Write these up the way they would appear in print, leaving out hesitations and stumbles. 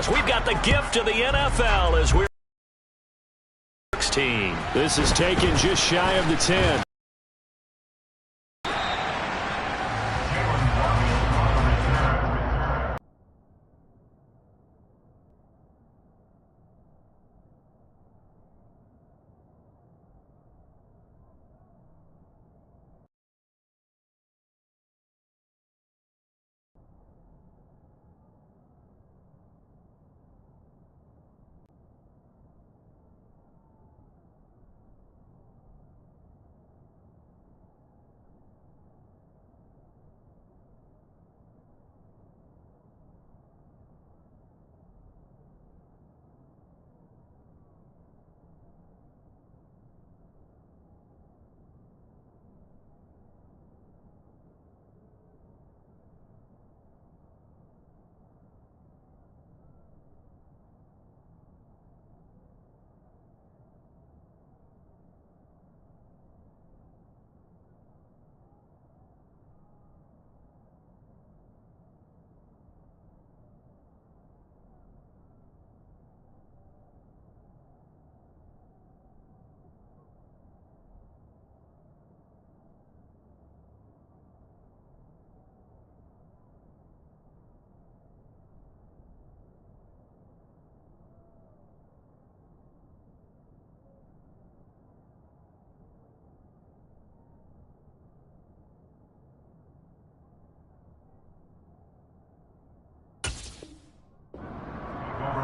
because we've got the gift of the NFL as we're 16. This is taken just shy of the 10.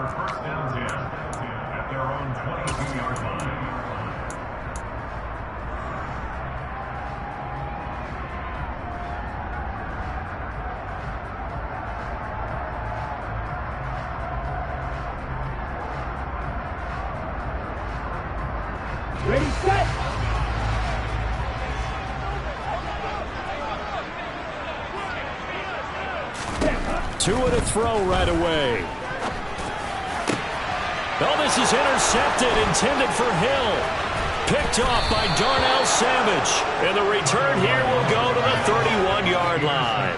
First down 10 at their own 22-yard line. Ready, set! Tua to throw right away. Oh, this is intercepted, intended for Hill. Picked off by Darnell Savage. And the return here will go to the 31-yard line.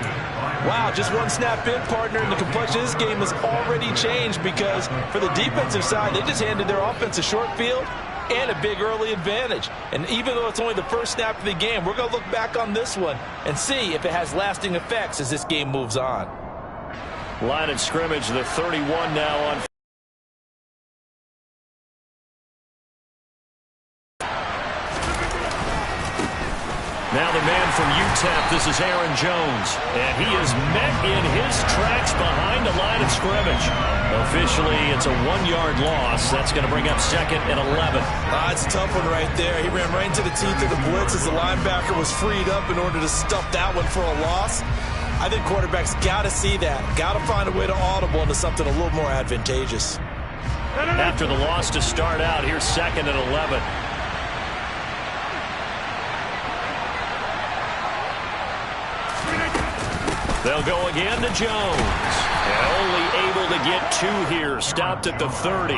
Wow, just one snap in, partner, and the complexion of this game has already changed because for the defensive side, they just handed their offense a short field and a big early advantage. And even though it's only the first snap of the game, we're going to look back on this one and see if it has lasting effects as this game moves on. Line of scrimmage, the 31 now on. Now the man from UTEP, this is Aaron Jones. And he is met in his tracks behind the line of scrimmage. Officially, it's a 1-yard loss. That's going to bring up second and 11. It's a tough one right there. He ran right into the teeth of the blitz as the linebacker was freed up in order to stuff that one for a loss. I think quarterbacks got to see that. Got to find a way to audible into something a little more advantageous. After the loss to start out, here's second and 11. They'll go again to Jones. And only able to get 2 here. Stopped at the 30.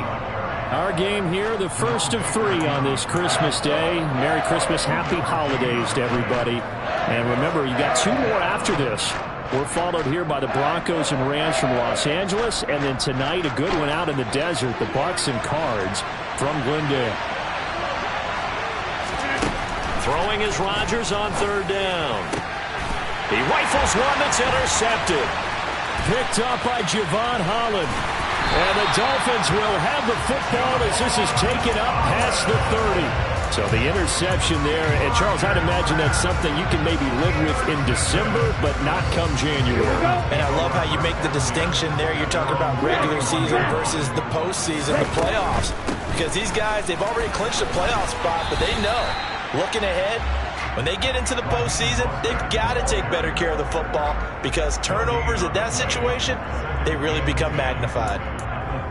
Our game here, the first of 3 on this Christmas Day. Merry Christmas, Happy Holidays to everybody. And remember, you got 2 more after this. We're followed here by the Broncos and Rams from Los Angeles. And then tonight, a good one out in the desert, the Bucks and Cards from Glendale. Throwing is Rodgers on 3rd down. He rifles one that's intercepted. Picked up by Javon Holland. And the Dolphins will have the football as this is taken up past the 30. So the interception there. And, Charles, I'd imagine that's something you can maybe live with in December, but not come January. And I love how you make the distinction there. You're talking about regular season versus the postseason, the playoffs. Because these guys, they've already clinched a playoff spot, but they know, looking ahead, when they get into the postseason, they've got to take better care of the football because turnovers in that situation, they really become magnified.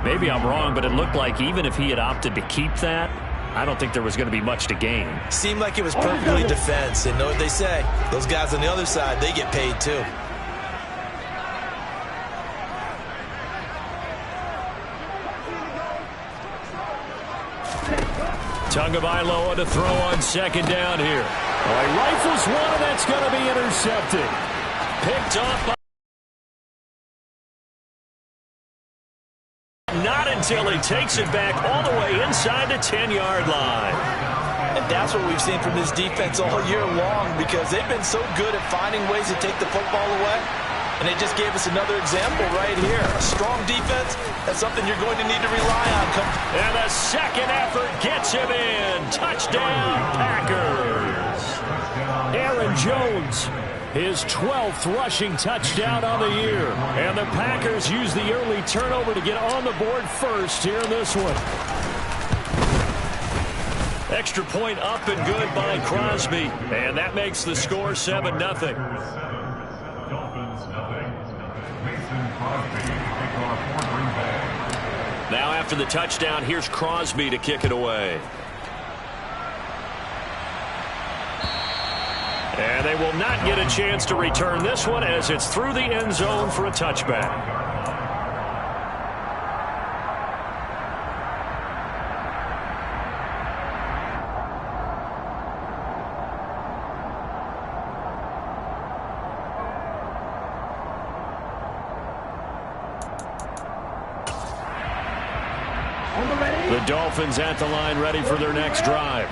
Maybe I'm wrong, but it looked like even if he had opted to keep that, I don't think there was going to be much to gain. Seemed like it was perfectly defense, and know what they say. Those guys on the other side, they get paid too. Tagovailoa to throw on 2nd down here. Well, he rifles one, and that's going to be intercepted. Picked off by until he takes it back all the way inside the 10-yard line. And that's what we've seen from this defense all year long, because they've been so good at finding ways to take the football away. And they just gave us another example right here. A strong defense, that's something you're going to need to rely on. And the second effort gets him in. Touchdown, Packers. Aaron Jones, his 12th rushing touchdown on the year. And the Packers use the early turnover to get on the board first here in this one. Extra point up and good by Crosby. And that makes the score 7-0. Dolphins nothing. Mason Crosby kicked off for Green Bay. Now after the touchdown, here's Crosby to kick it away. And they will not get a chance to return this one as it's through the end zone for a touchback. The Dolphins at the line, ready for their next drive.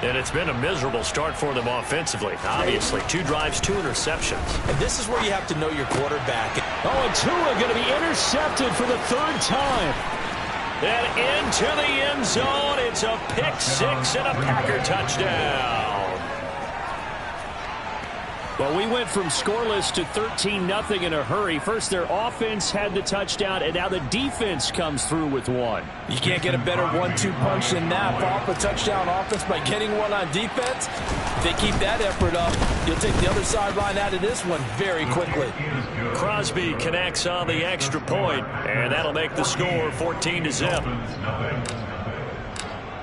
And it's been a miserable start for them offensively. Obviously, 2 drives, 2 interceptions. And this is where you have to know your quarterback. Oh, and Tua going to be intercepted for the 3rd time. And into the end zone, it's a pick-6 and a Packer touchdown. Well, we went from scoreless to 13-0 in a hurry. First, their offense had the touchdown, and now the defense comes through with one. You can't get a better 1-2 punch than that. Off a touchdown offense by getting one on defense. If they keep that effort up, you'll take the other sideline out of this one very quickly. Crosby connects on the extra point, and that'll make the score 14-0.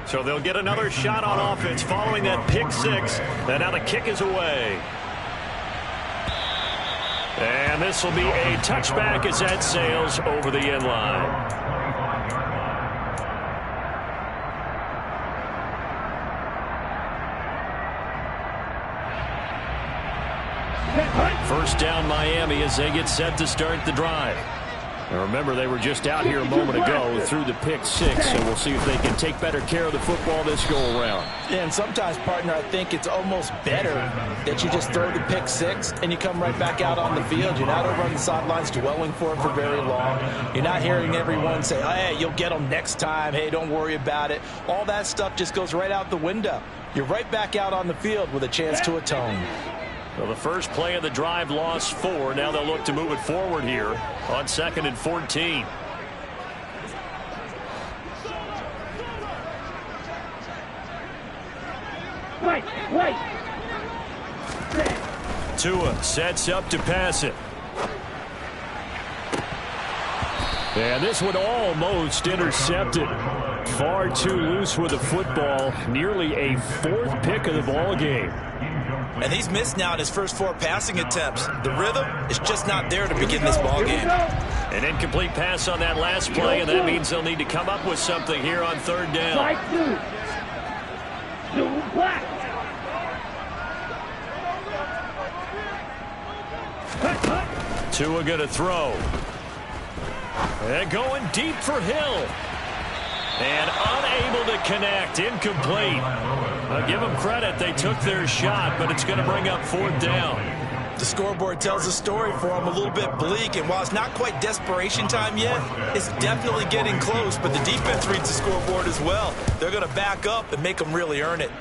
So they'll get another shot on offense following that pick-6, and now the kick is away. And this will be a touchback as that sails over the end line. First down Miami as they get set to start the drive. And remember, they were just out here a moment ago through the pick-6, so we'll see if they can take better care of the football this go-around. Yeah, and sometimes, partner, I think it's almost better that you just throw the pick-6 and you come right back out on the field. You're not over on the sidelines dwelling for it for very long. You're not hearing everyone say, oh, hey, you'll get them next time. Hey, don't worry about it. All that stuff just goes right out the window. You're right back out on the field with a chance to atone. Well, the first play of the drive lost 4. Now they'll look to move it forward here on 2nd and 14. Wait. Tua sets up to pass it. And this one almost intercepted. Far too loose with the football. Nearly a 4th pick of the ball game. And he's missed now in his first 4 passing attempts. The rhythm is just not there to begin this ball game. An incomplete pass on that last play, and that means they'll need to come up with something here on 3rd down. Side 2. 2 black. Tua going to throw. And going deep for Hill. And unable to connect. Incomplete. I'll give them credit. They took their shot, but it's going to bring up 4th down. The scoreboard tells a story for them a little bit bleak, and while it's not quite desperation time yet, it's definitely getting close, but the defense reads the scoreboard as well. They're going to back up and make them really earn it.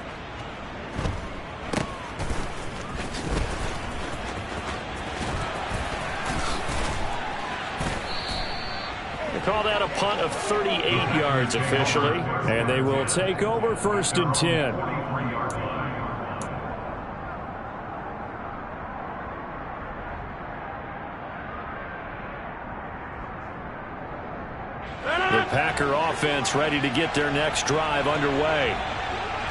Call that a punt of 38 yards officially. And they will take over 1st and 10. The Packer offense ready to get their next drive underway.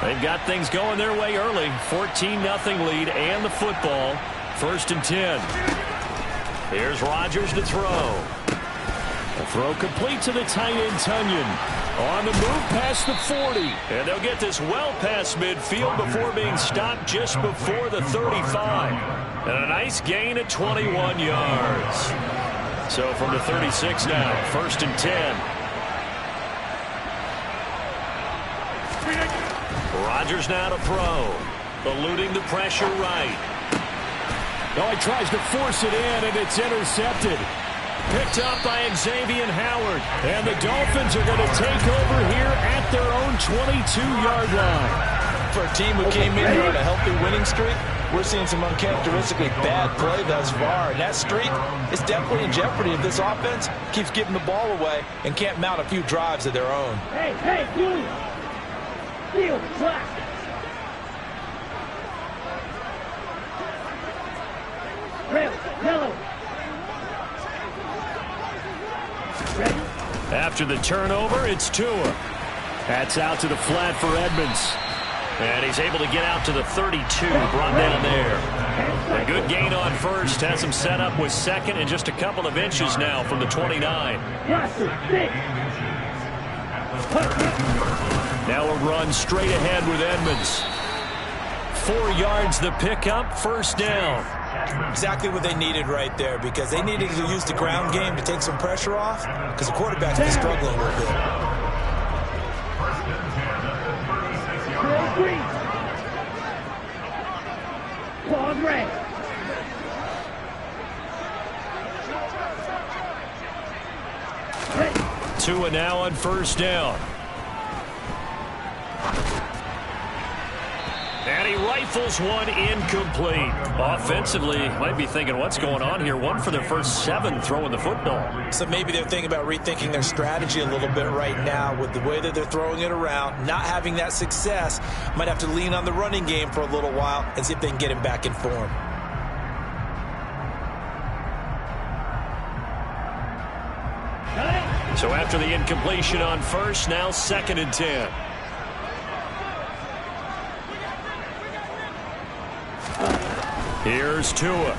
They've got things going their way early. 14-0 lead and the football. 1st and 10. Here's Rodgers to throw. A throw complete to the tight end, Tunyon. On the move past the 40. And they'll get this well past midfield before being stopped just before the 35. And a nice gain at 21 yards. So from the 36 now, 1st and 10. Rodgers now to throw. Eluding the pressure right. Oh, he tries to force it in, and it's intercepted. Picked up by Xavier Howard. And the Dolphins are going to take over here at their own 22-yard line. For a team who came in here on a healthy winning streak, we're seeing some uncharacteristically bad play thus far. And that streak is definitely in jeopardy if this offense keeps giving the ball away and can't mount a few drives of their own. Hey, Julius. Field flat. Red, yellow. Ready? After the turnover, it's Tua. That's out to the flat for Edmonds. And he's able to get out to the 32, brought down there. A good gain on first, has him set up with second and just a couple of inches now from the 29. Now a run straight ahead with Edmonds. 4 yards the pickup, first down. Exactly what they needed right there, because they needed to use the ground game to take some pressure off, because the quarterback's been struggling a little bit. Claude Ray. Tua now on first down. And he rifles one incomplete. Offensively, might be thinking, what's going on here? 1 for their first 7 throwing the football. So maybe they're thinking about rethinking their strategy a little bit right now with the way that they're throwing it around, not having that success. Might have to lean on the running game for a little while and see if they can get him back in form. So after the incompletion on first, now 2nd and 10. Here's Tua.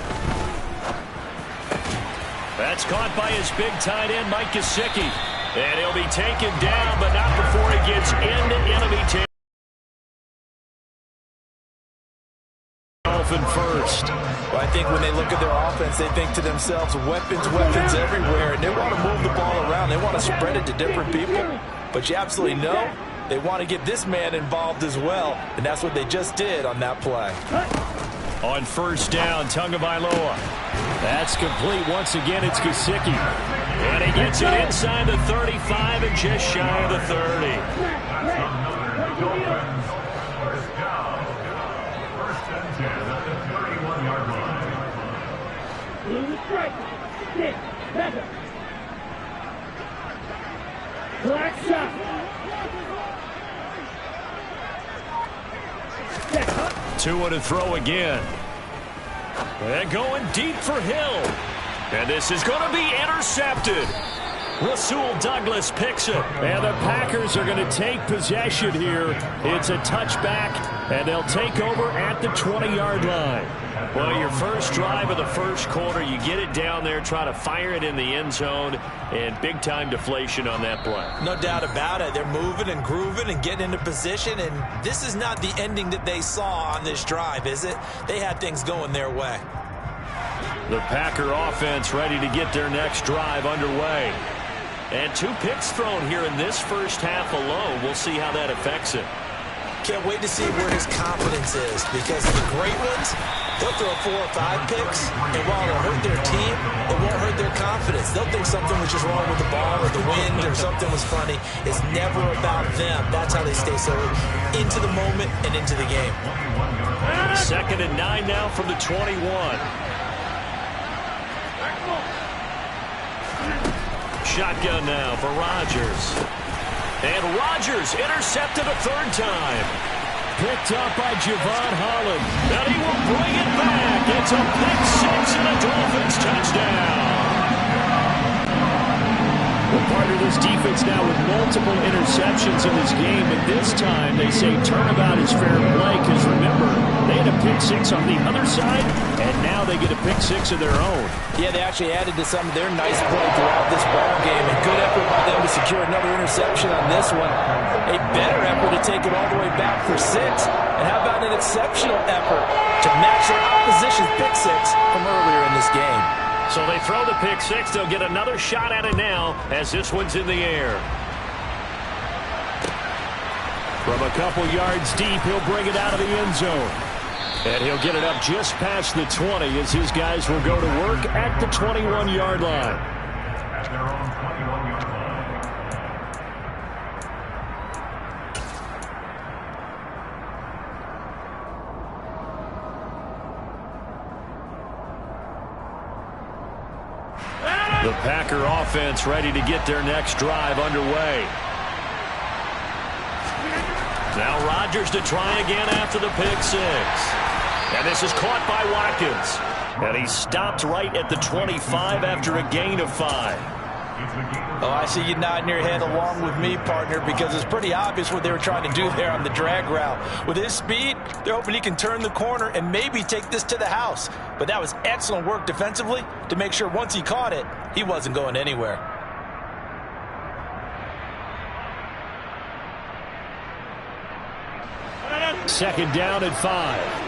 That's caught by his big tight end, Mike Gesicki. And he'll be taken down, but not before he gets into enemy territory. Dolphin first. Well, I think when they look at their offense, they think to themselves, weapons everywhere, and they want to move the ball around. They want to spread it to different people. But you absolutely know they want to get this man involved as well, and that's what they just did on that play. On first down, Tagovailoa. That's complete once again. It's Gesicki. And he gets it inside the 35 and just shy of the 30. Blue strike. Stick. Better. Black shot. Tua to throw again. And going deep for Hill. And this is going to be intercepted. Rasul Douglas picks it. And the Packers are going to take possession here. It's a touchback, and they'll take over at the 20-yard line. Well, your first drive of the first quarter, you get it down there, try to fire it in the end zone, and big-time deflation on that play. No doubt about it. They're moving and grooving and getting into position, and this is not the ending that they saw on this drive, is it? They had things going their way. The Packer offense ready to get their next drive underway. And 2 picks thrown here in this first half alone. We'll see how that affects it. Can't wait to see where his confidence is, because the great ones, they'll throw 4 or 5 picks, and while it'll hurt their team, it won't hurt their confidence. They'll think something was just wrong with the ball or the wind or something was funny. It's never about them. That's how they stay so into the moment and into the game. 2nd and 9 now from the 21. Shotgun now for Rodgers. And Rodgers intercepted a 3rd time. Picked up by Javon Holland. And he will bring it back. It's a pick 6 and a Dolphins touchdown. We're part of this defense now with multiple interceptions in this game, and this time they say turnabout is fair play, because remember, they had a pick 6 on the other side, and now they get a pick 6 of their own. Yeah, they actually added to some of their nice play throughout this ball game. A good effort by them to secure another interception on this one. A better effort to take it all the way back for 6. And how about an exceptional effort to match their opposition's pick 6 from earlier in this game? So they throw the pick 6. They'll get another shot at it now as this one's in the air. From a couple yards deep, he'll bring it out of the end zone. And he'll get it up just past the 20 as his guys will go to work at the 21-yard line. At their own 21-yard line. The Packer offense ready to get their next drive underway. Now Rodgers to try again after the pick six. And this is caught by Watkins. And he stopped right at the 25 after a gain of 5. Oh, I see you nodding your head along with me, partner, because it's pretty obvious what they were trying to do there on the drag route. With his speed, they're hoping he can turn the corner and maybe take this to the house. But that was excellent work defensively to make sure once he caught it, he wasn't going anywhere. Second down and 5.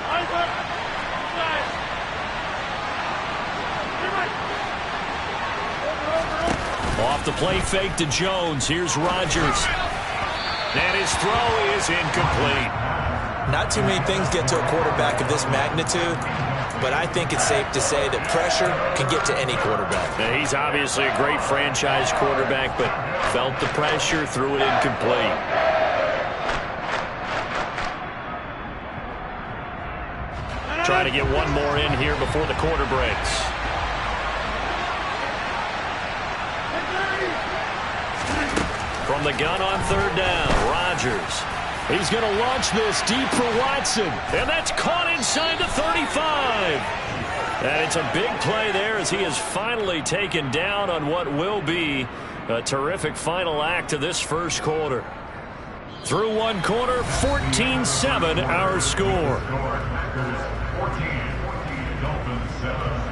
Off the play fake to Jones. Here's Rodgers. And his throw is incomplete. Not too many things get to a quarterback of this magnitude, but I think it's safe to say that pressure can get to any quarterback. Now, he's obviously a great franchise quarterback, but felt the pressure, threw it incomplete. Try to get one more in here before the quarter breaks. From the gun on third down, Rodgers. He's going to launch this deep for Watson. And that's caught inside the 35. And it's a big play there as he is finally taken down on what will be a terrific final act of this first quarter. Through one quarter, 14-7 our score. 14, Dolphins 7.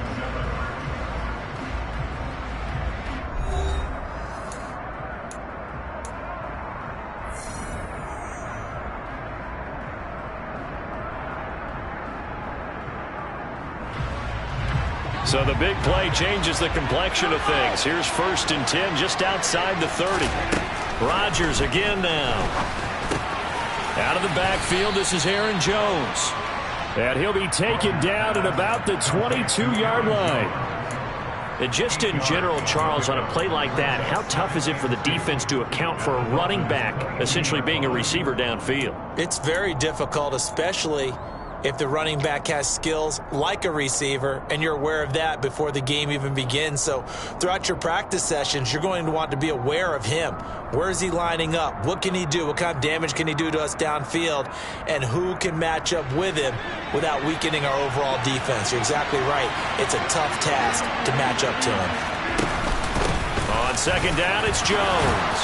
So the big play changes the complexion of things. Here's 1st and 10 just outside the 30. Rodgers again now. Out of the backfield, this is Aaron Jones. And he'll be taken down at about the 22-yard line. And just in general, Charles, on a play like that, how tough is it for the defense to account for a running back essentially being a receiver downfield? It's very difficult, especially if the running back has skills like a receiver, and you're aware of that before the game even begins. So throughout your practice sessions, you're going to want to be aware of him. Where is he lining up? What can he do? What kind of damage can he do to us downfield? And who can match up with him without weakening our overall defense? You're exactly right. It's a tough task to match up to him. On second down, it's Jones.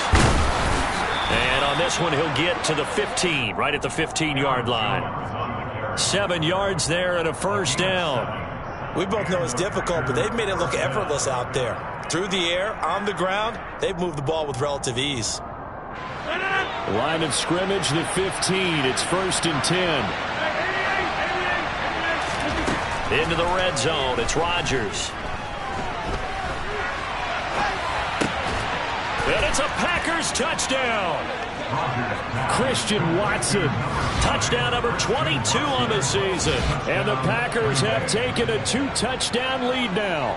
And on this one, he'll get to the 15, right at the 15-yard line. 7 yards there and a first down. We both know it's difficult, but they've made it look effortless out there. Through the air, on the ground, they've moved the ball with relative ease. Line of scrimmage, the 15. It's 1st and 10. Into the red zone. It's Rodgers. And it's a Packers touchdown. Christian Watson. Touchdown number 22 on the season. And the Packers have taken a 2-touchdown lead now.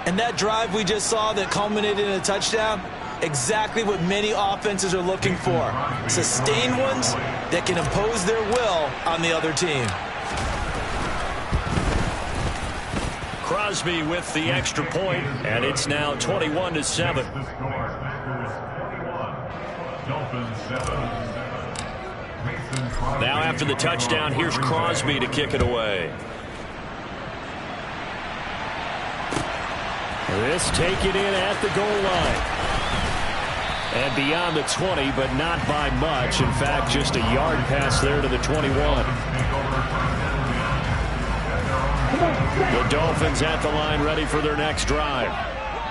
And that drive we just saw that culminated in a touchdown, exactly what many offenses are looking for. Sustained ones that can impose their will on the other team. Crosby with the extra point, and it's now 21-7. Now after the touchdown, here's Crosby to kick it away. This taken in at the goal line. And beyond the 20, but not by much. In fact, just a yard pass there to the 21. The Dolphins at the line ready for their next drive.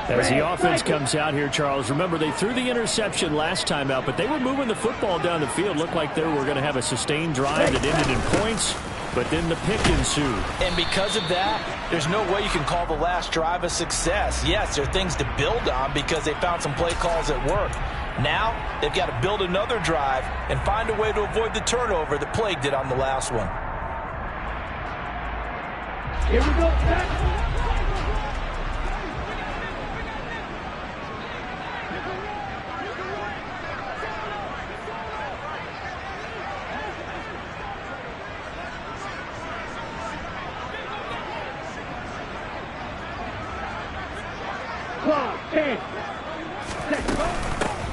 As the offense comes out here, Charles, remember they threw the interception last time out, but they were moving the football down the field. Looked like they were going to have a sustained drive that ended in points, but then the pick ensued. And because of that, there's no way you can call the last drive a success. Yes, there are things to build on because they found some play calls that work. Now, they've got to build another drive and find a way to avoid the turnover that plagued it on the last one. Here we go, back. Clock, 10.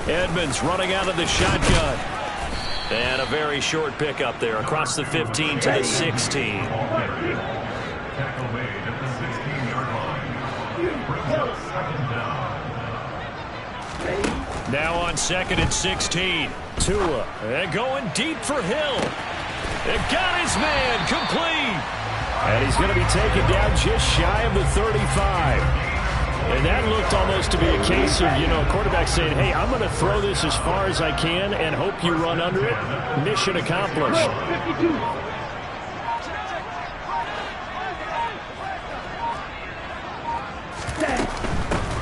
Edmonds running out of the shotgun. And a very short pickup there across the 15 to the 16. Tackle made at the 16-yard line. Brings up second down. Now on 2nd and 16. Tua, and going deep for Hill. It got his man complete. And he's going to be taken down just shy of the 35. And that looked almost to be a case of, a quarterback saying, hey, I'm going to throw this as far as I can and hope you run under it. Mission accomplished. 52.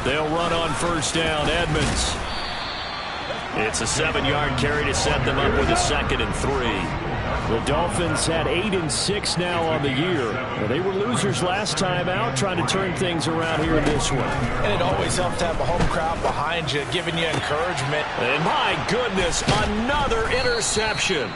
They'll run on first down. Edmonds. It's a 7-yard carry to set them up with a 2nd and 3. The Dolphins had 8 and 6 now on the year. They were losers last time out, trying to turn things around here in this one. And it always helps to have a home crowd behind you, giving you encouragement. And my goodness, another interception.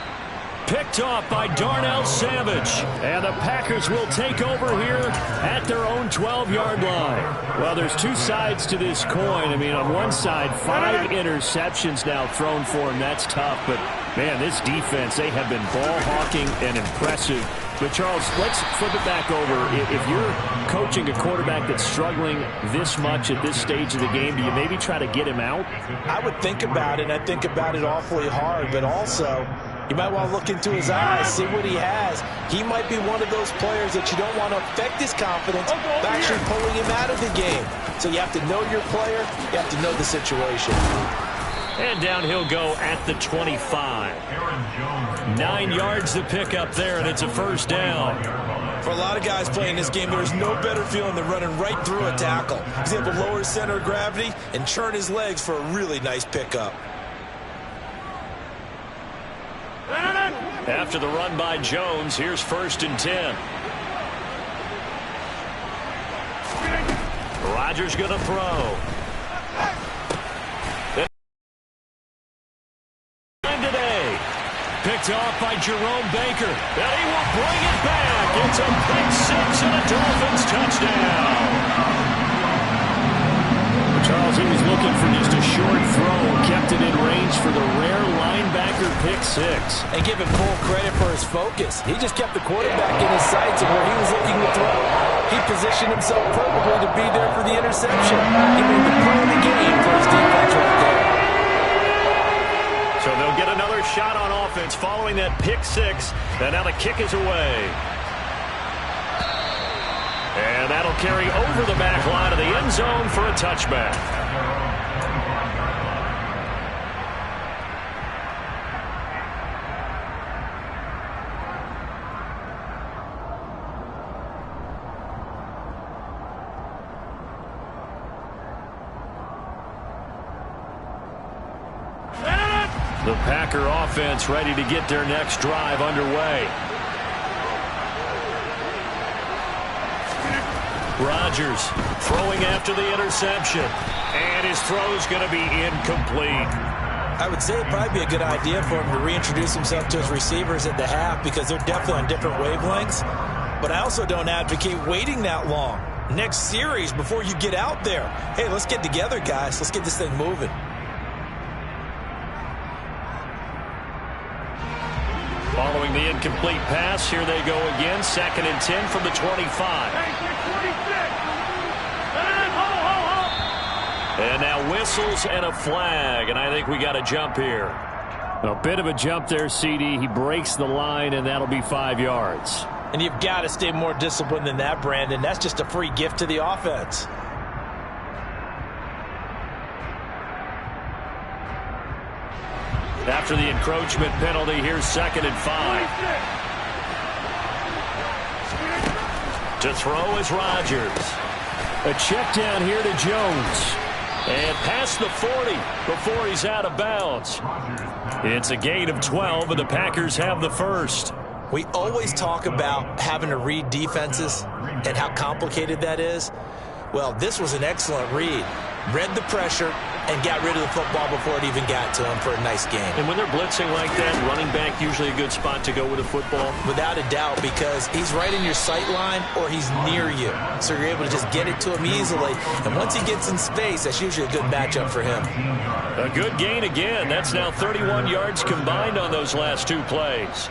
Picked off by Darnell Savage. And the Packers will take over here at their own 12-yard line. Well, there's two sides to this coin. I mean, on one side, 5 interceptions now thrown for him. That's tough. But, man, this defense, they have been ball-hawking and impressive. But, Charles, let's flip it back over. If you're coaching a quarterback that's struggling this much at this stage of the game, do you maybe try to get him out? I would think about it. I think about it awfully hard. But also, you might want to look into his eyes, see what he has. He might be one of those players that you don't want to affect his confidence by actually pulling him out of the game. So you have to know your player. You have to know the situation. And down he'll go at the 25. 9 yards to pick up there, and it's a first down. For a lot of guys playing this game, there's no better feeling than running right through a tackle. He's able to lower his center of gravity and churn his legs for a really nice pickup. After the run by Jones, here's 1st and 10. Rodgers going to throw. Today, picked off by Jerome Baker. And he will bring it back. It's a pick 6 and a Dolphins touchdown. Charles, he was looking for just a short throw, kept it in range for the rare linebacker pick 6. And give him full credit for his focus. He just kept the quarterback in his sights of where he was looking to throw. He positioned himself perfectly to be there for the interception. He made the play of the game for his defense right there. So they'll get another shot on offense following that pick 6. And now the kick is away. And that'll carry over the back line of the end zone for a touchback. The Packer offense ready to get their next drive underway. Rodgers throwing after the interception. And his throw's going to be incomplete. I would say it'd probably be a good idea for him to reintroduce himself to his receivers at the half because they're definitely on different wavelengths. But I also don't advocate waiting that long. Next series before you get out there. Hey, let's get together, guys. Let's get this thing moving. Following the incomplete pass, here they go again. 2nd and 10 from the 25. And now whistles and a flag, and I think we got a jump here. A bit of a jump there, CD. He breaks the line, and that'll be 5 yards. And you've got to stay more disciplined than that, Brandon. That's just a free gift to the offense. After the encroachment penalty, here's 2nd and 5. To throw is Rodgers. A check down here to Jones. And past the 40 before he's out of bounds. It's a gain of 12, and the Packers have the first. We always talk about having to read defenses and how complicated that is. Well, this was an excellent read. Read the pressure and got rid of the football before it even got to him for a nice game. And when they're blitzing like that, running back usually a good spot to go with a football? Without a doubt, because he's right in your sight line or he's near you. So you're able to just get it to him easily. And once he gets in space, that's usually a good matchup for him. A good gain again. That's now 31 yards combined on those last two plays.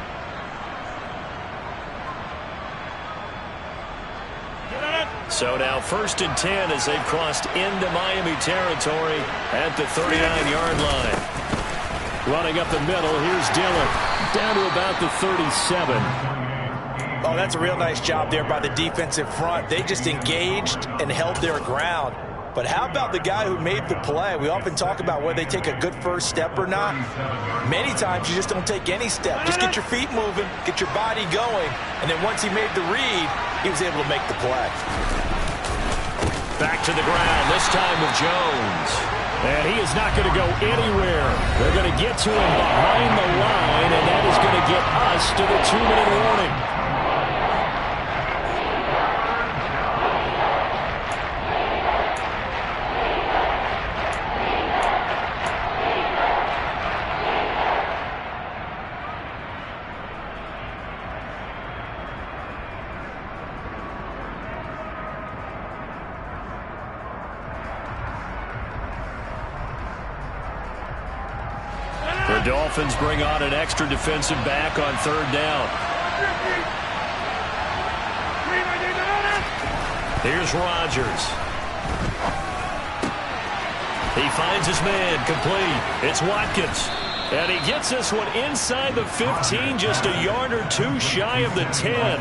So now 1st and 10 as they've crossed into Miami territory at the 39-yard line. Running up the middle, here's Dillon. Down to about the 37. Oh, that's a real nice job there by the defensive front. They just engaged and held their ground. But how about the guy who made the play? We often talk about whether they take a good first step or not. Many times you just don't take any step. Just get your feet moving, get your body going, and then once he made the read, he was able to make the play. Back to the ground, this time with Jones. And he is not going to go anywhere. They're going to get to him behind the line, and that is going to get us to the 2-minute warning. The Dolphins bring on an extra defensive back on 3rd down. Here's Rodgers. He finds his man, complete. It's Watkins. And he gets this one inside the 15, just a yard or two shy of the 10.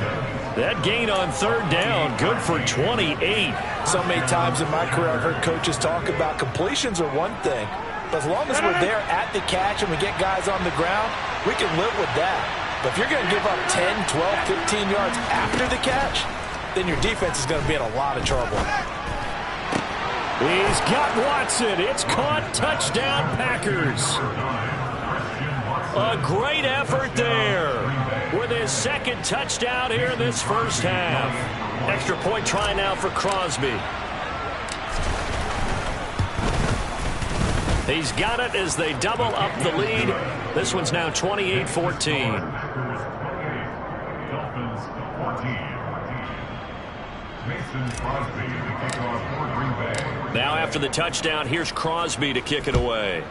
That gain on 3rd down, good for 28. So many times in my career I've heard coaches talk about completions are one thing. But as long as we're there at the catch and we get guys on the ground, we can live with that. But if you're going to give up 10, 12, 15 yards after the catch, then your defense is going to be in a lot of trouble. He's got Watson. It's caught. Touchdown, Packers. A great effort there with his 2nd touchdown here in this first half. Extra point try now for Crosby. He's got it as they double up the lead. This one's now 28-14. Dolphins 14. Mason Crosby to kick off for Green Bay. Now after the touchdown, here's Crosby to kick it away.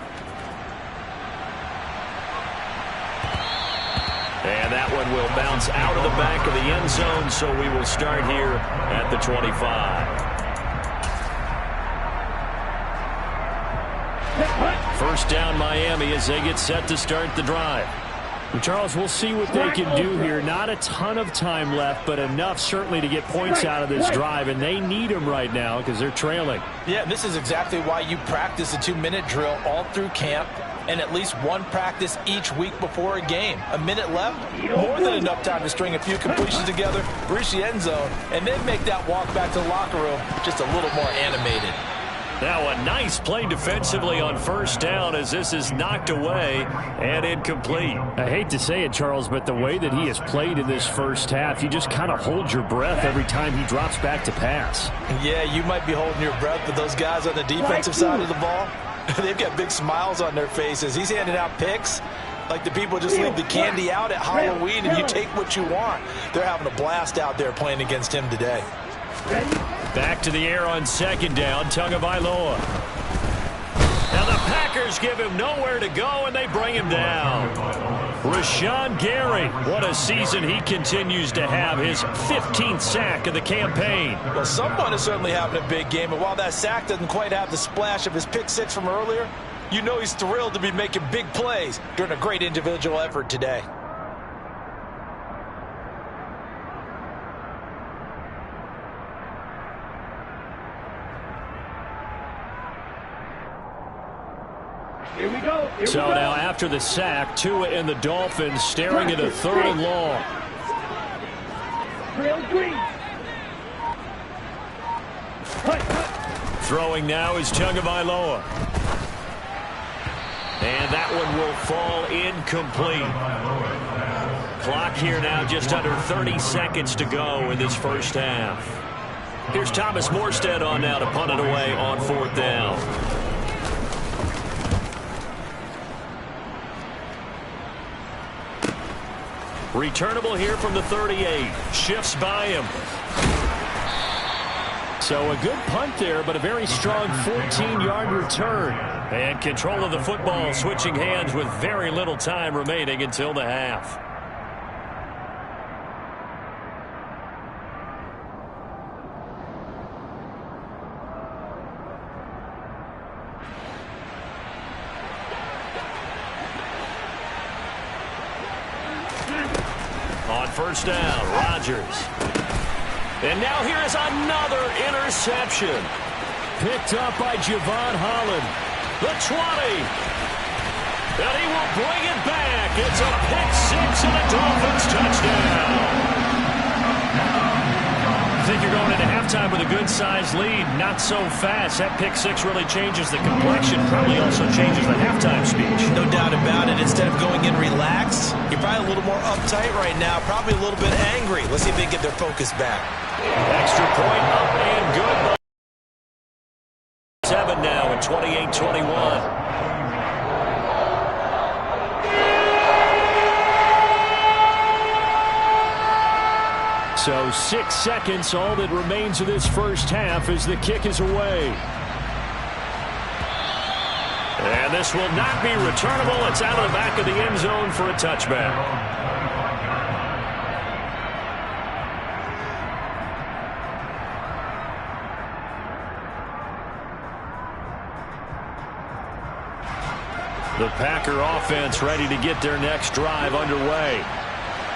And that one will bounce out of the back of the end zone, so we will start here at the 25. First down Miami as they get set to start the drive. And Charles, we'll see what they can do here. Not a ton of time left, but enough certainly to get points out of this drive, and they need them right now because they're trailing. Yeah, this is exactly why you practice a 2-minute drill all through camp and at least one practice each week before a game. A minute left, more than enough time to string a few completions together, reach the end zone, and then make that walk back to the locker room just a little more animated. Now a nice play defensively on 1st down as this is knocked away and incomplete. I hate to say it, Charles, but the way that he has played in this first half, you just kind of hold your breath every time he drops back to pass. Yeah, you might be holding your breath, but those guys on the defensive side of the ball, they've got big smiles on their faces. He's handing out picks like the people just leave the candy out at Halloween and you take what you want. They're having a blast out there playing against him today. Back to the air on 2nd down, Tagovailoa. Now the Packers give him nowhere to go, and they bring him down. Rashawn Gary, what a season he continues to have, his 15th sack of the campaign. Well, someone is certainly having a big game, and while that sack doesn't quite have the splash of his pick 6 from earlier, you know he's thrilled to be making big plays during a great individual effort today. Here we go. So now after the sack, Tua and the Dolphins staring at a 3rd and long. Trail green. Throwing now is Tagovailoa. And that one will fall incomplete. Clock here now just under 30 seconds to go in this first half. Here's Thomas Morstead on now to punt it away on 4th down. Returnable here from the 38. Shifts by him. So a good punt there, but a very strong 14-yard return. And control of the football switching hands with very little time remaining until the half. On 1st down, Rodgers. And now here is another interception. Picked up by Javon Holland. The 20. And he will bring it back. It's a pick-6 and a Dolphins touchdown. I think you're going into halftime with a good-sized lead. Not so fast. That pick-6 really changes the complexion. Probably also changes the halftime speech. No doubt about it. Instead of going in relaxed, you're probably a little more uptight right now. Probably a little bit angry. Let's see if they get their focus back. Extra point up and good. 7 now and 28-21. So 6 seconds, all that remains of this first half as the kick is away. And this will not be returnable. It's out of the back of the end zone for a touchback. The Packer offense ready to get their next drive underway.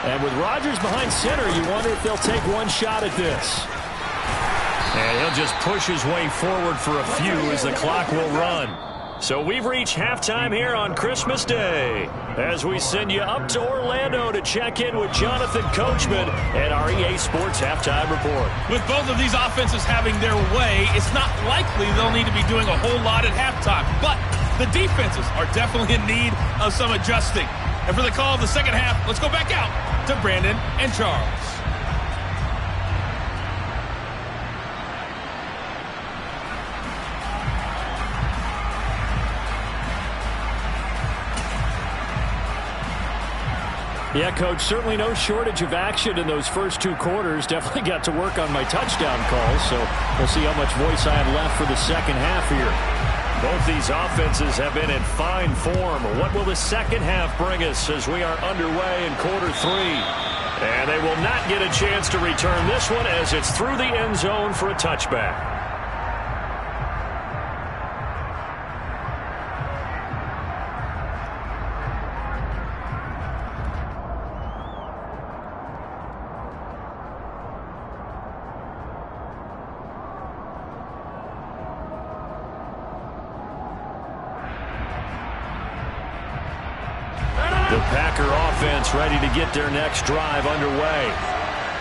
And with Rodgers behind center, you wonder if they'll take one shot at this. And he'll just push his way forward for a few as the clock will run. So we've reached halftime here on Christmas Day as we send you up to Orlando to check in with Jonathan Coachman and our EA Sports Halftime Report. With both of these offenses having their way, it's not likely they'll need to be doing a whole lot at halftime. But the defenses are definitely in need of some adjusting. And for the call of the second half, let's go back out to Brandon and Charles. Yeah, Coach, certainly no shortage of action in those first 2 quarters. Definitely got to work on my touchdown calls, so we'll see how much voice I have left for the second half here. Both these offenses have been in fine form. What will the second half bring us as we are underway in quarter 3? And they will not get a chance to return this one as it's through the end zone for a touchback. The Packer offense ready to get their next drive underway.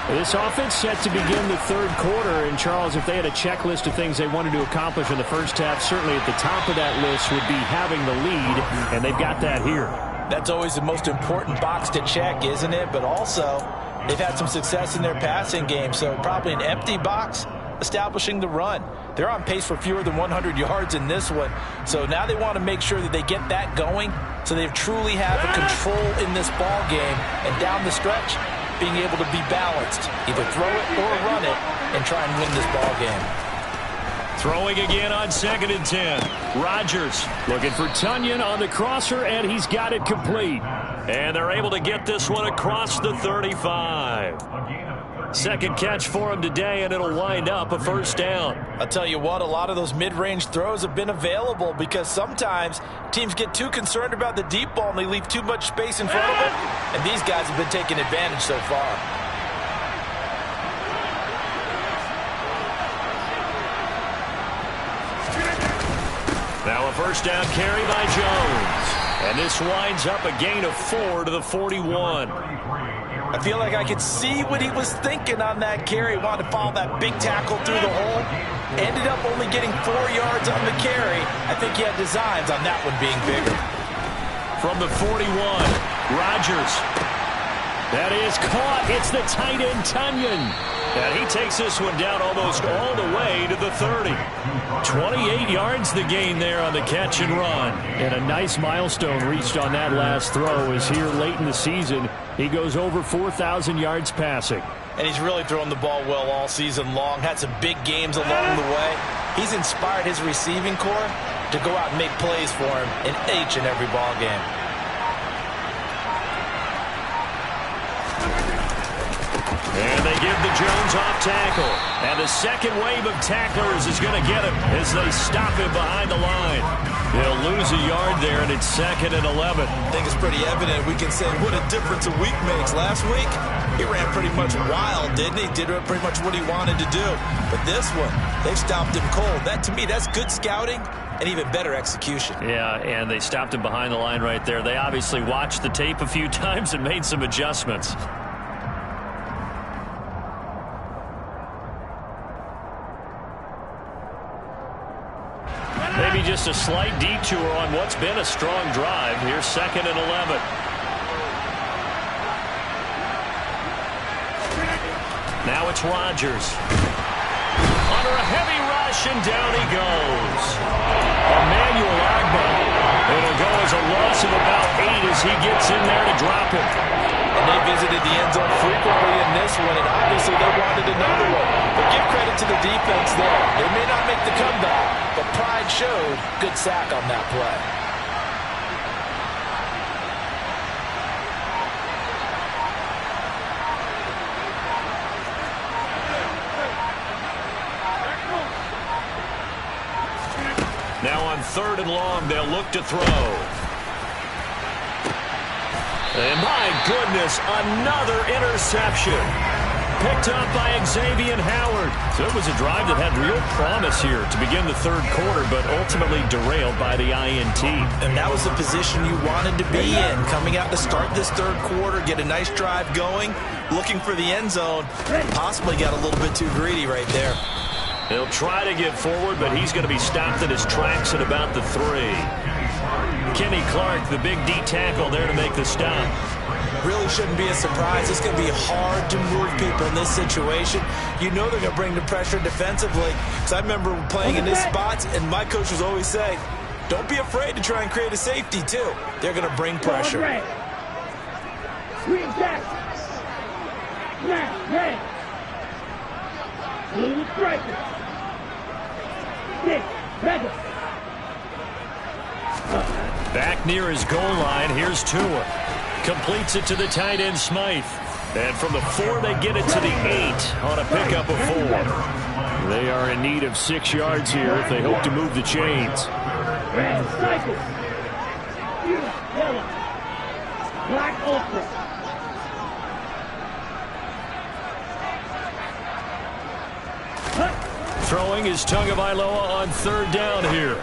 This offense set to begin the 3rd quarter. And, Charles, if they had a checklist of things they wanted to accomplish in the first half, certainly at the top of that list would be having the lead, and they've got that here. That's always the most important box to check, isn't it? But also, they've had some success in their passing game, so probably an empty box establishing the run. They're on pace for fewer than 100 yards in this one, so now they want to make sure that they get that going so they truly have a control in this ball game, and down the stretch, being able to be balanced, either throw it or run it, and try and win this ball game. Throwing again on 2nd and 10. Rodgers looking for Tunyon on the crosser, and he's got it complete. And they're able to get this one across the 35. Second catch for him today, and it'll wind up a first down. I'll tell you what, a lot of those mid-range throws have been available because sometimes teams get too concerned about the deep ball and they leave too much space in front of it, and these guys have been taking advantage so far. Now a first down carry by Jones. And this winds up a gain of 4 to the 41. I feel like I could see what he was thinking on that carry. Wanted to follow that big tackle through the hole. Ended up only getting 4 yards on the carry. I think he had designs on that one being bigger. From the 41, Rodgers. That is caught. It's the tight end, Tunyon. And he takes this one down almost all the way to the 30. 28 yards the gain there on the catch and run. And a nice milestone reached on that last throw is here late in the season. He goes over 4,000 yards passing. And he's really thrown the ball well all season long. Had some big games along the way. He's inspired his receiving corps to go out and make plays for him in each and every ball game. And they give the Jones off tackle. And the second wave of tacklers is going to get him as they stop him behind the line. They'll lose a yard there, and it's 2nd and 11. I think it's pretty evident. We can say what a difference a week makes. Last week, he ran pretty much wild, didn't he? Did pretty much what he wanted to do. But this one, they've stopped him cold. That, to me, that's good scouting and even better execution. Yeah, and they stopped him behind the line right there. They obviously watched the tape a few times and made some adjustments. Maybe just a slight detour on what's been a strong drive. Here's 2nd and 11. Now it's Rodgers. Under a heavy rush, and down he goes. Emmanuel Agba. It'll go as a loss of about 8 as he gets in there to drop him. And they visited the end zone frequently in this one, and obviously they wanted another one. But give credit to the defense there. They may not make the comeback, but pride showed. Good sack on that play. Now on 3rd and long, they'll look to throw. And my goodness, another interception. Picked up by Xavier Howard. So it was a drive that had real promise here to begin the 3rd quarter, but ultimately derailed by the INT. And that was the position you wanted to be in. Coming out to start this 3rd quarter, get a nice drive going, looking for the end zone. Possibly got a little bit too greedy right there. He'll try to get forward, but he's going to be stopped in his tracks at about the 3. Kenny Clark, the big D tackle there to make the stop. Really shouldn't be a surprise. It's going to be hard to move people in this situation. You know they're going to bring the pressure defensively. Because I remember playing in this spot, and my coach was always saying, don't be afraid to try and create a safety, too. They're going to bring pressure. Back near his goal line, here's Tua. Completes it to the tight end, Smythe. And from the 4, they get it to the 8 on a pickup of 4. They are in need of 6 yards here if they hope to move the chains. Red cycle. Yellow. Black ultra. Throwing is Tagovailoa on 3rd down here.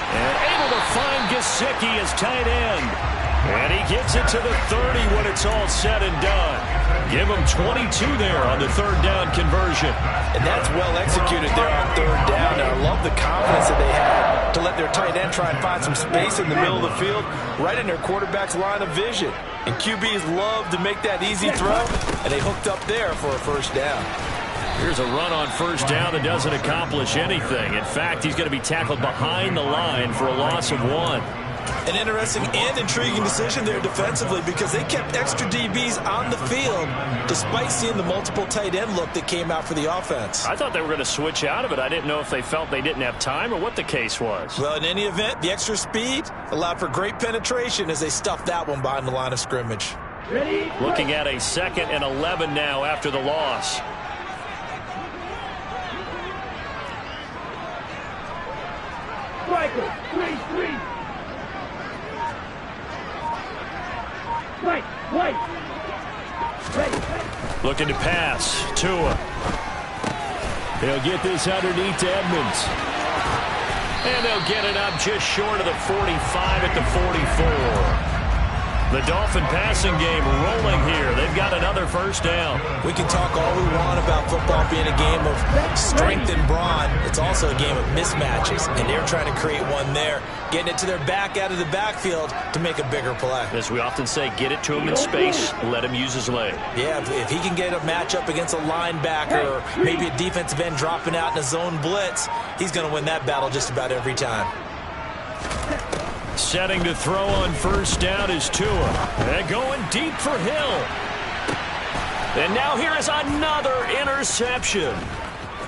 And able to find Gesicki as tight end. And he gets it to the 30 when it's all said and done. Give him 22 there on the 3rd down conversion. And that's well executed there on 3rd down. And I love the confidence that they had to let their tight end try and find some space in the middle of the field, right in their quarterback's line of vision. And QBs love to make that easy throw, and they hooked up there for a 1st down. Here's a run on 1st down that doesn't accomplish anything. In fact, he's going to be tackled behind the line for a loss of 1. An interesting and intriguing decision there defensively because they kept extra DBs on the field despite seeing the multiple tight end look that came out for the offense. I thought they were going to switch out of it. I didn't know if they felt they didn't have time or what the case was. Well, in any event, the extra speed allowed for great penetration as they stuffed that one behind the line of scrimmage. Ready? Looking at a 2nd and 11 now after the loss. Striker. 3-3. White. Ready. Looking to pass. Tua. They'll get this underneath to Edmonds. And they'll get it up just short of the 45 at the 44. The Dolphin passing game rolling here. They've got another first down. We can talk all we want about football being a game of strength and brawn. It's also a game of mismatches, and they're trying to create one there, getting it to their back out of the backfield to make a bigger play. As we often say, get it to him in space, let him use his leg. Yeah, if he can get a matchup against a linebacker or maybe a defensive end dropping out in a zone blitz, he's going to win that battle just about every time. Setting to throw on first down is Tua. And going deep for Hill. And now here is another interception.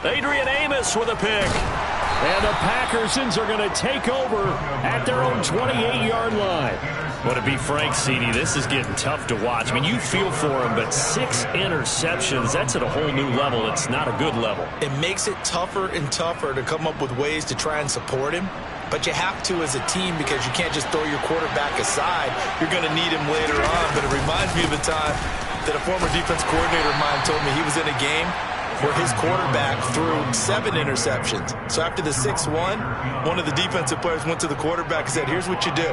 Adrian Amos with a pick. And the Packersons are going to take over at their own 28-yard line. Well, to be frank, CD, this is getting tough to watch. I mean, you feel for him, but 6 interceptions, that's at a whole new level. It's not a good level. It makes it tougher and tougher to come up with ways to try and support him. But you have to as a team because you can't just throw your quarterback aside. You're going to need him later on. But it reminds me of a time that a former defense coordinator of mine told me he was in a game where his quarterback threw 7 interceptions. So after the 6th one of the defensive players went to the quarterback and said, here's what you do.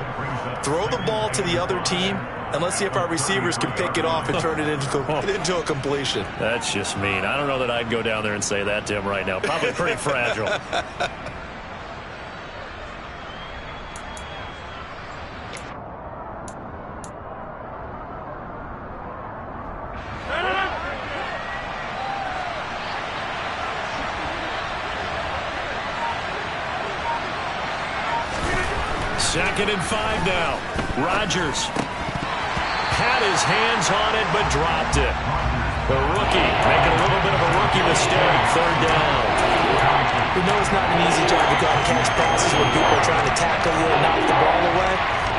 Throw the ball to the other team, and let's see if our receivers can pick it off and turn it into a completion. That's just mean. I don't know that I'd go down there and say that to him right now. Probably pretty fragile. Second and 5 now. Rodgers had his hands on it, but dropped it. The rookie making a little bit of a rookie mistake. Third down. We know it's not an easy job to go out and catch passes when people are trying to tackle you and knock the ball away.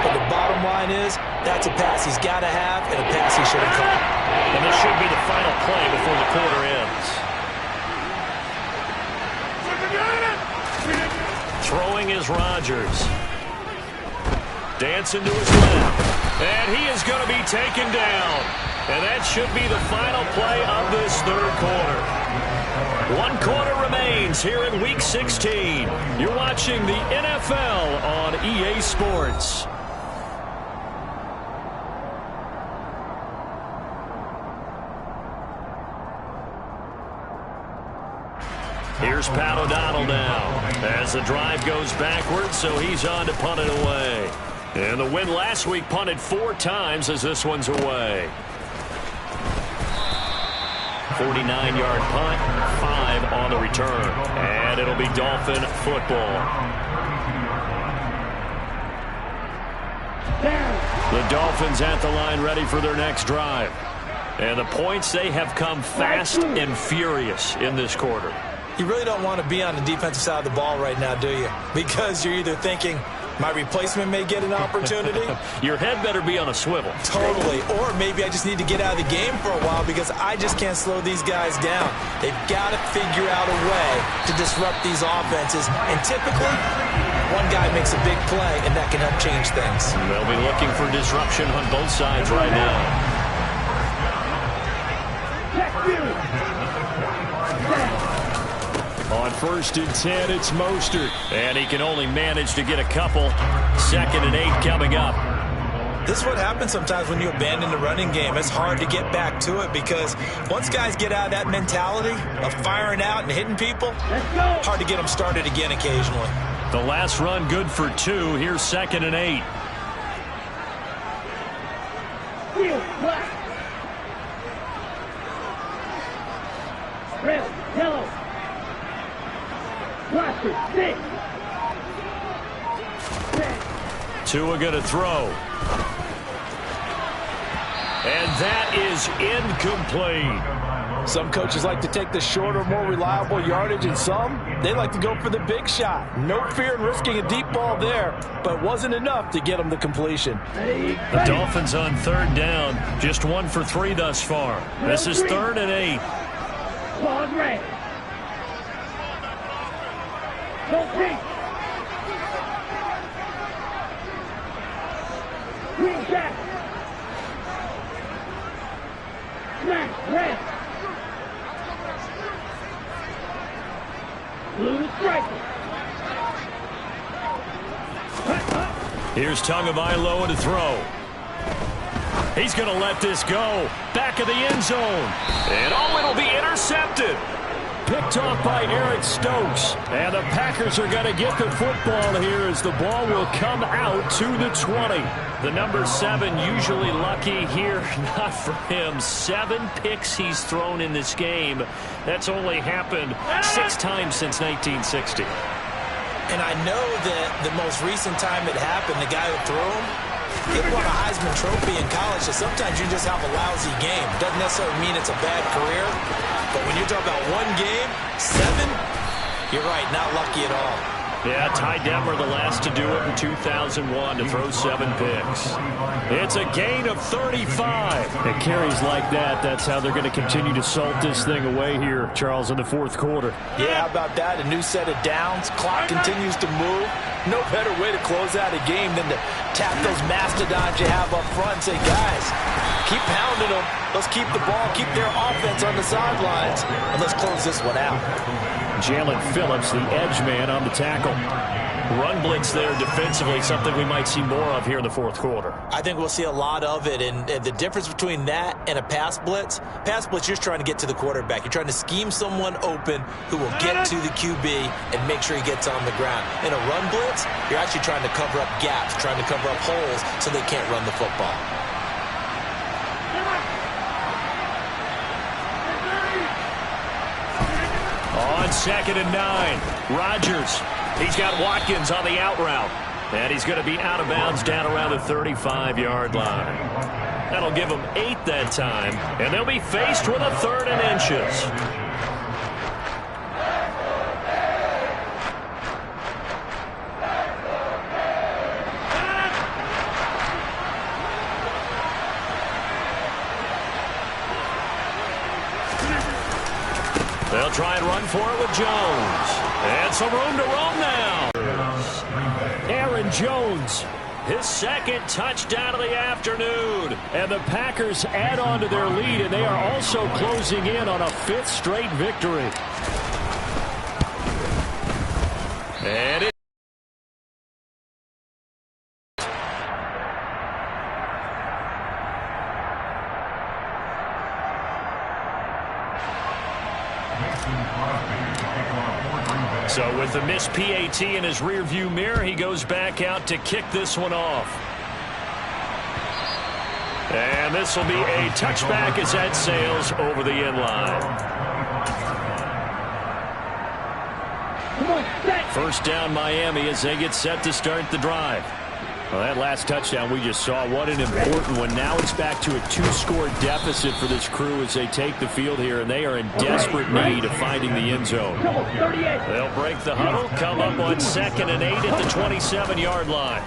But the bottom line is, that's a pass he's got to have and a pass he should have caught. And this should be the final play before the quarter ends. Throwing is Rodgers. Dancing to his left. And he is going to be taken down. And that should be the final play of this third quarter. 1 quarter remains here in Week 16. You're watching the NFL on EA Sports. Here's Pat O'Donnell now as the drive goes backwards, so he's on to punt it away. And the win last week punted 4 times as this one's away. 49-yard punt, 5 on the return. And it'll be Dolphin football. The Dolphins at the line ready for their next drive. And the points, they have come fast and furious in this quarter. You really don't want to be on the defensive side of the ball right now, do you? Because you're either thinking, my replacement may get an opportunity. Your head better be on a swivel. Totally. Or maybe I just need to get out of the game for a while because I just can't slow these guys down. They've got to figure out a way to disrupt these offenses. And typically, one guy makes a big play, and that can help change things. They'll be looking for disruption on both sides right now. On 1st and 10, it's Mostert. And he can only manage to get a couple. 2nd and 8 coming up. This is what happens sometimes when you abandon the running game. It's hard to get back to it because once guys get out of that mentality of firing out and hitting people, hard to get them started again occasionally. The last run good for 2. Here's 2nd and 8. Red, yellow. Tua going to throw. And that is incomplete. Some coaches like to take the shorter, more reliable yardage, and some, they like to go for the big shot. No fear in risking a deep ball there, but it wasn't enough to get them the completion. The Dolphins on 3rd down, just 1 for 3 thus far. This is 3rd and 8. Ball red. Go pink. Green jack. Smash red. Blue striker. Here's Tagovailoa to throw. He's going to let this go. Back of the end zone. And it'll be intercepted. Picked off by Eric Stokes. And the Packers are going to get the football here as the ball will come out to the 20. The number 7 usually lucky here. Not for him. 7 picks he's thrown in this game. That's only happened 6 times since 1960. And I know that the most recent time it happened, the guy who threw him, he won a Heisman Trophy in college, so sometimes you just have a lousy game. Doesn't necessarily mean it's a bad career, but when you're talking about one game, 7, you're right, not lucky at all. Yeah, Ty Detmer, the last to do it in 2001, to throw 7 picks. It's a gain of 35. It carries like that. That's how they're going to continue to salt this thing away here, Charles, in the fourth quarter. Yeah, how about that? A new set of downs. Clock continues to move. No better way to close out a game than to tap those mastodons you have up front and say, guys, keep pounding them. Let's keep the ball, keep their offense on the sidelines, and let's close this one out. Jalen Phillips, the edge man on the tackle. Run blitz there defensively, something we might see more of here in the fourth quarter. I think we'll see a lot of it, and the difference between that and a pass blitz, you're just trying to get to the quarterback. You're trying to scheme someone open who will get to the QB and make sure he gets on the ground. In a run blitz, you're actually trying to cover up gaps, trying to cover up holes so they can't run the football. On 2nd and 9, Rodgers. He's got Watkins on the out route. And he's going to be out of bounds down around the 35-yard line. That'll give them 8 that time. And they'll be faced with a 3rd and inches. They'll try and run for it with Jones. And some room to roam now. Aaron Jones, his 2nd touchdown of the afternoon. And the Packers add on to their lead, and they are also closing in on a 5th straight victory. And it So with the missed PAT in his rearview mirror, he goes back out to kick this one off. And this will be a touchback as that sails over the end line. First down Miami as they get set to start the drive. Well, that last touchdown we just saw, what an important one. Now it's back to a 2-score deficit for this crew as they take the field here, and they are in desperate need of finding the end zone. They'll break the huddle, come up on 2nd and 8 at the 27-yard line.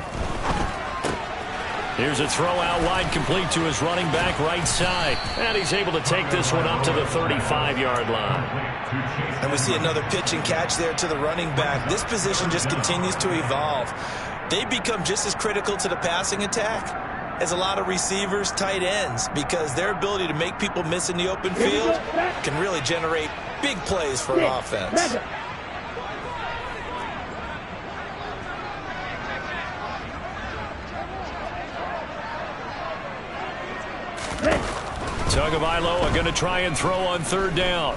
Here's a throw out wide, complete to his running back right side. And he's able to take this one up to the 35-yard line. And we see another pitch and catch there to the running back. This position just continues to evolve. They become just as critical to the passing attack as a lot of receivers, tight ends, because their ability to make people miss in the open field can really generate big plays for an offense. Tagovailoa going to try and throw on 3rd down.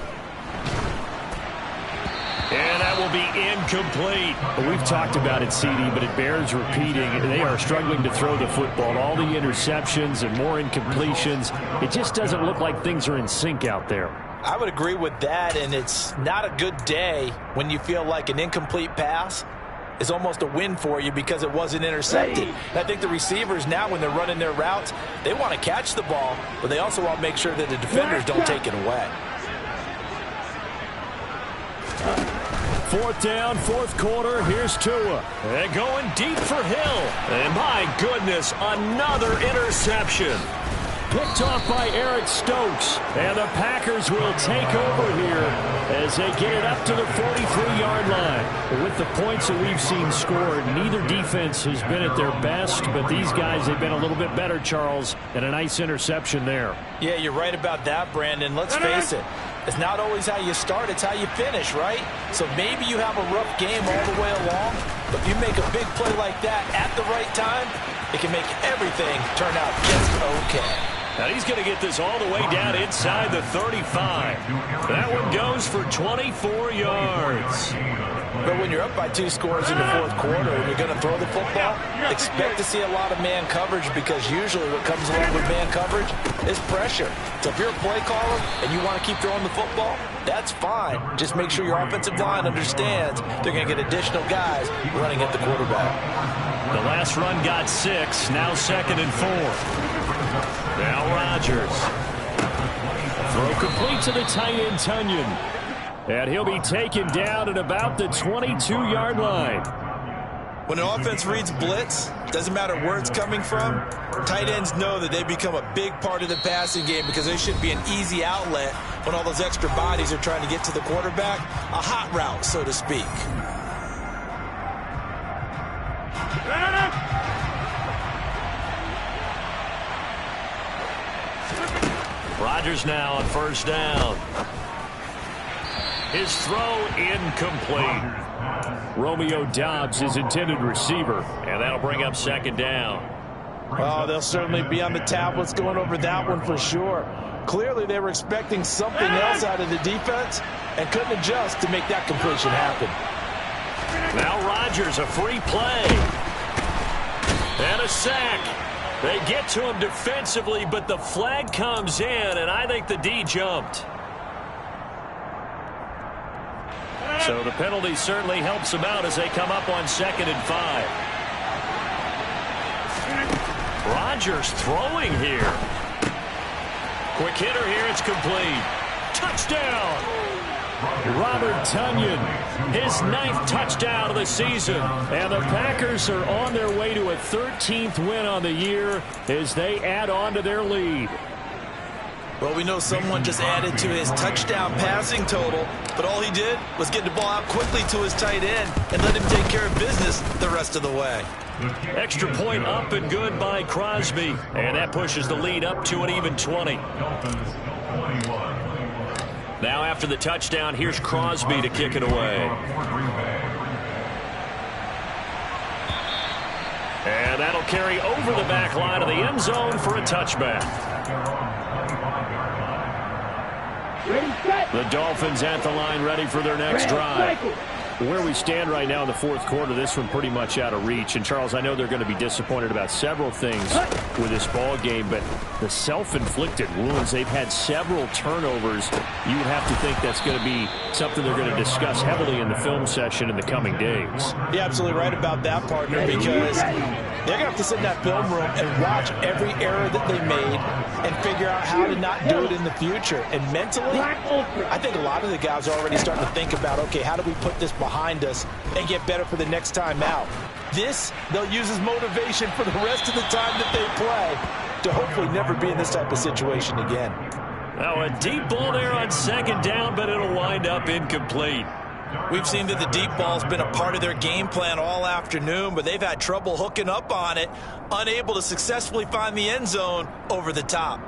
And that will be incomplete. Well, we've talked about it, CD, but it bears repeating. They are struggling to throw the football. All the interceptions and more incompletions. It just doesn't look like things are in sync out there. I would agree with that, and it's not a good day when you feel like an incomplete pass is almost a win for you because it wasn't intercepted. And I think the receivers now, when they're running their routes, they want to catch the ball, but they also want to make sure that the defenders don't take it away. 4th down, 4th quarter. Here's Tua. And going deep for Hill. And my goodness, another interception. Picked off by Eric Stokes. And the Packers will take over here as they get it up to the 43-yard line. With the points that we've seen scored, neither defense has been at their best, but these guys, they've been a little bit better, Charles, and a nice interception there. Yeah, you're right about that, Brandon. Let's face it. It's not always how you start, it's how you finish, right? So maybe you have a rough game all the way along, But if you make a big play like that at the right time, it can make everything turn out just okay. Now he's going to get this all the way down inside the 35. That one goes for 24 yards. But when you're up by 2 scores in the fourth quarter and you're going to throw the football, expect to see a lot of man coverage, because usually what comes along with man coverage is pressure. So if you're a play caller and you want to keep throwing the football, that's fine. Just make sure your offensive line understands they're going to get additional guys running at the quarterback. The last run got 6, now 2nd and 4. Now Rodgers. Throw complete to the tight end, Tonyan. And he'll be taken down at about the 22-yard line. When an offense reads blitz, doesn't matter where it's coming from, tight ends know that they become a big part of the passing game, because they should be an easy outlet when all those extra bodies are trying to get to the quarterback. A hot route, so to speak. Rodgers now on first down. His throw incomplete. Romeo Doubs, his intended receiver, and that'll bring up 2nd down. Oh, they'll certainly be on the tablets going over that one for sure. Clearly they were expecting something else out of the defense and couldn't adjust to make that completion happen. Now Rodgers, a free play. And a sack. They get to him defensively, but the flag comes in, and I think the D jumped. So the penalty certainly helps them out as they come up on 2nd and 5. Rodgers throwing here. Quick hitter here, it's complete. Touchdown! Robert Tonyan, his 9th touchdown of the season. And the Packers are on their way to a 13th win on the year as they add on to their lead. Well, we know someone just added to his touchdown passing total, but all he did was get the ball out quickly to his tight end and let him take care of business the rest of the way. Extra point up and good by Crosby, and that pushes the lead up to an even 20. Now after the touchdown, here's Crosby to kick it away. And that'll carry over the back line of the end zone for a touchback. The Dolphins at the line, ready for their next drive. Where we stand right now in the fourth quarter, this one pretty much out of reach. And, Charles, I know they're going to be disappointed about several things with this ball game, but the self-inflicted wounds, they've had several turnovers. You would have to think that's going to be something they're going to discuss heavily in the film session in the coming days. You're absolutely right about that, partner, because they're going to have to sit in that film room and watch every error that they made and figure out how to not do it in the future. And mentally, I think a lot of the guys are already starting to think about, okay, how do we put this behind us and get better for the next time out? This, they'll use as motivation for the rest of the time that they play to hopefully never be in this type of situation again. Now a deep ball there on 2nd down, but it'll wind up incomplete. We've seen that the deep ball's been a part of their game plan all afternoon, but they've had trouble hooking up on it, unable to successfully find the end zone over the top.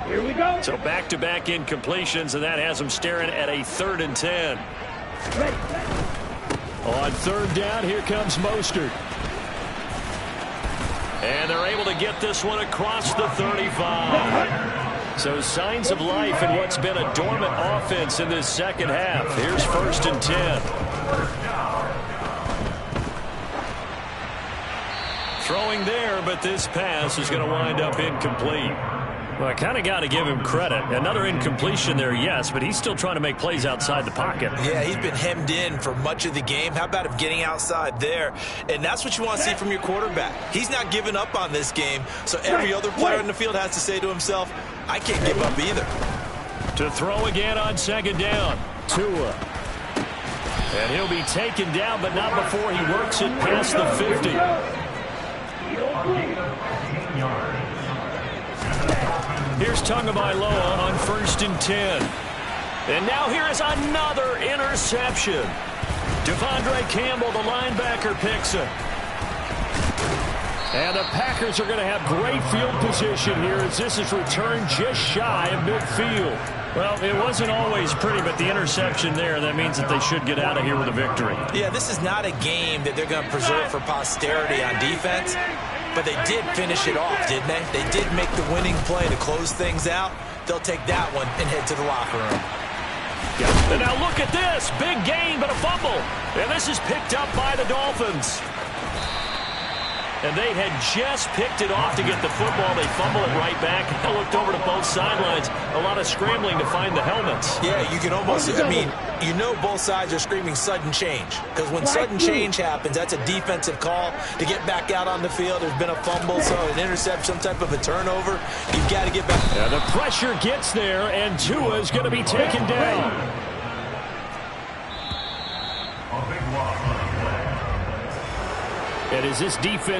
Here we go. So back-to-back incompletions, and that has them staring at a 3rd and 10. On 3rd down, here comes Mostert. And they're able to get this one across the 35. So signs of life in what's been a dormant offense in this second half. Here's 1st and 10. Throwing there, but this pass is going to wind up incomplete. Well, I kind of got to give him credit. Another incompletion there, yes, but he's still trying to make plays outside the pocket. Yeah, he's been hemmed in for much of the game. How about him getting outside there? And that's what you want to see from your quarterback. He's not giving up on this game, so every other player in the field has to say to himself, I can't give up either. To throw again on 2nd down, Tua. And he'll be taken down, but not before he works it past the 50. Here's Tagovailoa on 1st and 10. And now here is another interception. Devondre Campbell, the linebacker, picks it. And the Packers are going to have great field position here as this is returned just shy of midfield. Well, it wasn't always pretty, but the interception there, that means that they should get out of here with a victory. Yeah, this is not a game that they're going to preserve for posterity on defense, but they did finish it off, didn't they? They did make the winning play to close things out. They'll take that one and head to the locker room. And now look at this. Big gain, but a fumble. And this is picked up by the Dolphins. And they had just picked it off to get the football. They fumble it right back. I looked over to both sidelines. A lot of scrambling to find the helmets. Yeah, you can almost, I mean, you know both sides are screaming sudden change. Because when sudden change happens, that's a defensive call to get back out on the field. There's been a fumble, so an interception, some type of a turnover. You've got to get back. Yeah, the pressure gets there, and Tua is going to be taken down. A big loss on the play. And as this defense